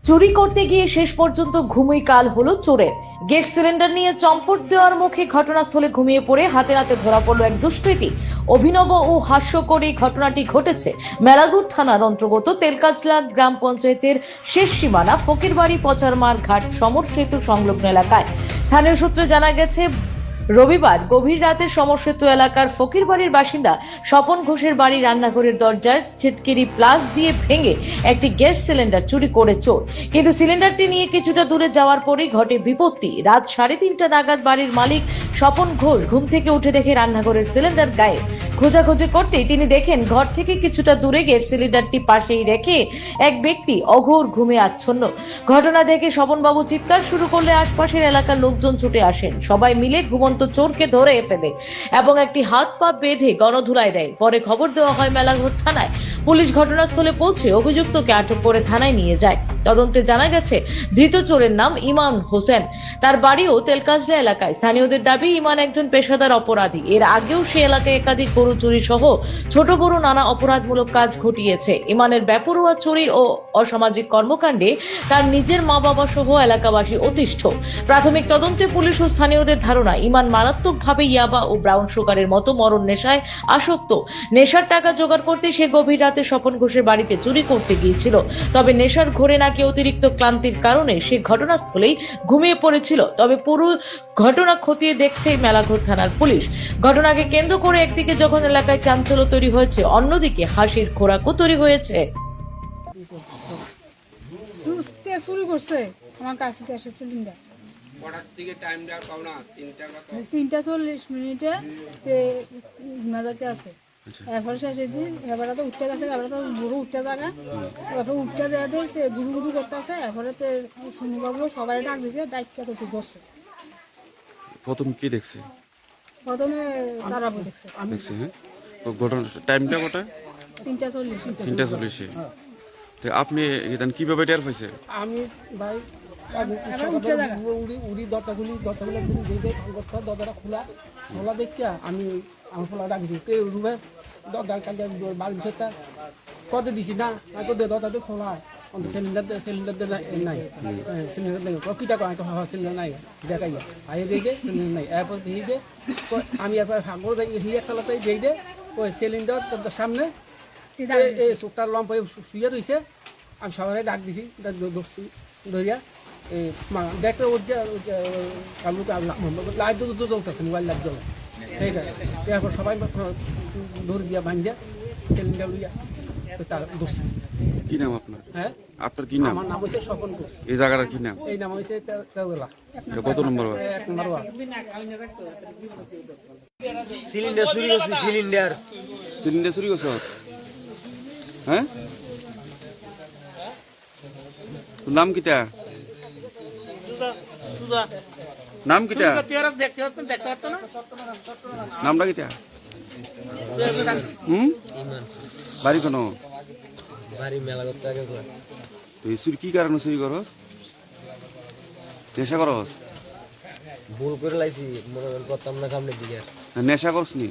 চুরি করতে গিয়ে শেষ পর্যন্ত ঘুমই কাল হলো চোরের। গ্যাস সিলিন্ডার নিয়ে চম্পট দেওয়ার মুখে ঘটনাস্থলে ঘুমিয়ে পড়ে হাতে নাতে ধরা পড়ল এক দুষ্কৃতী। অভিনব ও হাস্যকর এই ঘটনাটি ঘটেছে মেলাঘুর থানার অন্তর্গত তেলকাজলা গ্রাম পঞ্চায়েতের শেষ সীমানা ফকিরবাড়ি পচারমার ঘাট সমর সেতু সংলগ্ন এলাকায়। স্থানীয় সূত্রে জানা গেছে, রবিবার গভীর রাতে সমরসেতু এলাকার ফকিরবাড়ির বাসিন্দা স্বপন ঘোষের বাড়ি রান্নাঘরের দরজার ছিটকিরি প্লাস দিয়ে ভেঙে একটি গ্যাস সিলিন্ডার চুরি করে চোর। কিন্তু সিলিন্ডারটি নিয়ে কিছুটা দূরে যাওয়ার পরেই ঘটে বিপত্তি। রাত 3:30 নাগাদ বাড়ির মালিক স্বপন ঘোষ ঘুম থেকে উঠে দেখে রান্নাঘরের সিলিন্ডার গায়েব। খোঁজাখুঁজি করতেই তিনি দেখেন ঘর থেকে কিছুটা দূরে গ্যাস সিলিন্ডারটি পাশেই রেখে এক ব্যক্তি অঘোর ঘুমে আচ্ছন্ন। ঘটনা দেখে স্বপনবাবু চিৎকার শুরু করলে আশপাশের এলাকার লোকজন ছুটে আসেন। সবাই মিলে ঘুমন্ত চোরকে ধরে ফেলে এবং একটি হাত পা বেঁধে গণধুলায় দেয়। পরে খবর দেওয়া হয় মেলাঘর থানায়। পুলিশ ঘটনাস্থলে পৌঁছে অভিযুক্তকে আটক করে থানায় নিয়ে যায়। তদন্তে জানা গেছে, ধৃত চোরের নাম ইমান হোসেন। তার বাড়িও তেলকাজলা এলাকায়। স্থানীয়দের দাবি, ইমান একজন পেশাদার অপরাধী। এর আগেও সে এলাকায় একাধিক গরু চুরি সহ ছোট বড় নানা অপরাধমূলক কাজ ঘটিয়েছে। ইমানের বেপরোয়া চুরি ও অসামাজিক কর্মকাণ্ডে তার নিজের মা বাবা সহ এলাকাবাসী অতিষ্ঠ। প্রাথমিক তদন্তে পুলিশ ও স্থানীয়দের ধারণা, ইমান মারাত্মকভাবে ইয়াবা ও ব্রাউন সুগারের মতো মরণ নেশায় আসক্ত। নেশার টাকা জোগাড় করতে সে গভীর রাতে স্বপন ঘোষের বাড়িতে চুরি করতে গিয়েছিল। তবে নেশার ঘোরে নাকি অতিরিক্ত ক্লান্তির কারণে সে ঘটনাস্থলেই ঘুমিয়ে পড়েছিল। তবে পুরো ঘটনা খতিয়ে দেখছে মেলাঘর থানার পুলিশ। ঘটনাকে কেন্দ্র করে একদিকে যখন এলাকায় চাঞ্চল্য তৈরি হয়েছে, অন্যদিকে হাসির খোরাকও তৈরি হয়েছে। শুরু করছে আমার কাছে গ্যাসের সিলিন্ডার 3:40 মাজাতে আছে। এরপরে শেষে দিন এবারে তো উঠতে গেছে, এবারে তো বুড়ো উঠতে থাকা, এরপরে উঠতে দেওয়াতে গুরু গুরু করতে আছে। এরপরে তো শুনবাবু সবাই ডাক দিয়েছে, ডাকতে করতে বসছে। প্রথম কি দেখছে? প্রথমে দাঁড়াবো দেখছে ঘটনা টাইমটা কটা? 3:40। 3:40। তো আপনি এখানে কিভাবে টের পাইছে? আমি ভাই উড়ি দরজাগুলি দরজাটা খোলা দেখিয়া আমি আমার খোলা ডাকছি কে রুমে দরজার কাজে বাড়ির বিষয়টা কত দিছি না দরজাতে খোলা সিলিন্ডার নাই, সিলিন্ডার নাই কিটা সিলিন্ডার নাই দেখাই আইয়ে দিয়ে সিলিন্ডার নাই। এরপর দিয়ে দে আমি এরপর হিয়া চালাতে দিয়ে দে ওই সিলিন্ডার সামনে এই চোখটার লম্প শুয়ে রয়েছে। আমি সবাই ডাক দিছি, ধরছি ধরিয়া দেখলে ওর যে লাইট জ্বলতেছে, মোবাইল লাইট জ্বলে। ঠিক আছে, এরপর সবাই দৌড় দিয়া ভাঙিয়া সিলিন্ডার লইয়া তার ধরছি। কি নাম আপনার? হ্যাঁ, আপনার কি নাম? আমার নাম হচ্ছে স্বপন ঘোষ। এই জায়গাটার কি নাম? এই নাম হচ্ছে তেলগলা। কত নম্বর? 1 নম্বর ওয়ার্ড। সিলিন্ডার চুরি করছে। সিলিন্ডার চুরি করছ? হ্যাঁ, তোর নাম কিটা? নাম কিটা? নামটা কিটা? বাড়ি কোন? বাড়ি মেলাঘর থেকে। তুই চুরি কি কারণে চুরি করস? নেশা করস? ভুল করে লাইছি, মনে করতাম না সামনের দিকে। নেশা করস নি?